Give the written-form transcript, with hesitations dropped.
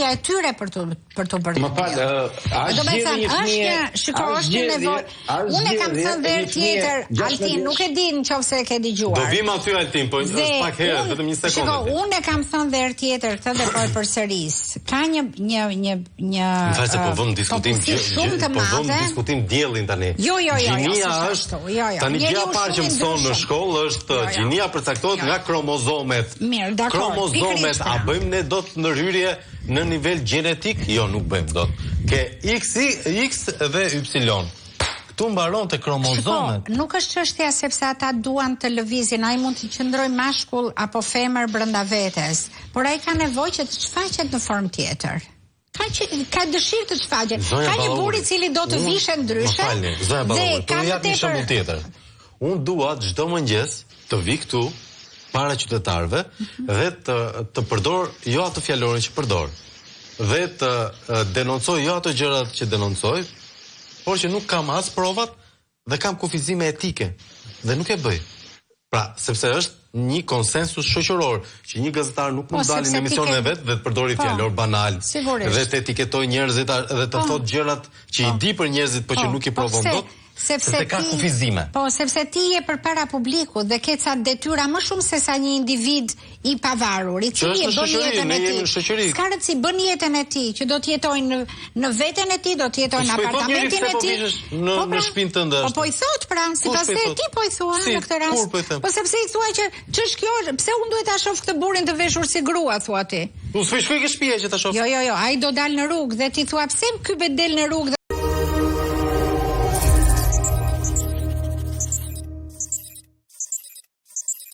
ja e tyre për të bërë. Më fal, është nevojë. Unë kam thënë dhe tjetër, Altin, nuk e di nëse e ke dëgjuar. Do vim aty Altin, po është pak herë, vetëm një sekondë. Shiko, unë kam thënë dhe tjetër këtë dhe po e përsëris. Ka një Faqe po vëmë diskutim diellin tani. Jo. Gjinia është tani gjëja e parë që mëson në shkollë është gjinia përcaktohet nga kromozomet. Mirë, dakor. Kromozomet a bëjmë ne dot ndërhyrje në nivel gjenetik? Jo, nuk bëjmë dot. Ke X dhe Y. Këtu mbaron te kromozomet. Nuk është çështja sepse ata duan të lëvizin, ai mund të qëndrojë mashkull apo femër brenda vetes, por ai ka nevojë që të shfaqet në formë tjetër. Ka dëshirë të shfaqet. Ka një burr i cili do të vishë ndryshe. Dhe ka një shembull tjetër. Unë dua çdo mëngjes të vi këtu para qytetarëve dhe të përdor jo atë fjalorin që përdor dhe të denoncoj jo ato gjërat që denoncoj, por që nuk kam as provat dhe kam kufizime etike dhe nuk e bëj. Pra, sepse është një konsensus shoqëror që një gazetar nuk mund dalë në emisionin e vet dhe të përdori fjalor banal dhe të etiketoj njerëzit dhe të thotë gjërat që i di për njerëzit por që nuk i provon dot. Sepse ka kufizime. Po, sepse ti je përpara publikut dhe ke ca detyra më shumë se sa një individ i pavarur, i cili e bën jetën e tij. S'ka rëndësi, bën jetën e tij, që do të jetojnë në veten e tij, do të jetojnë në apartamentin e tij. Në shtëpinë tënde. Po i thot pra, sipas se ti po i thua në këtë rast. Po sepse i thua që ç'është kjo, pse unë duhet ta shoh këtë burrin të veshur si grua, thua ti. U shfaqe shtëpia që ta shoh. Jo, ai do dal në rrugë dhe ti thua pse ky be del në rrugë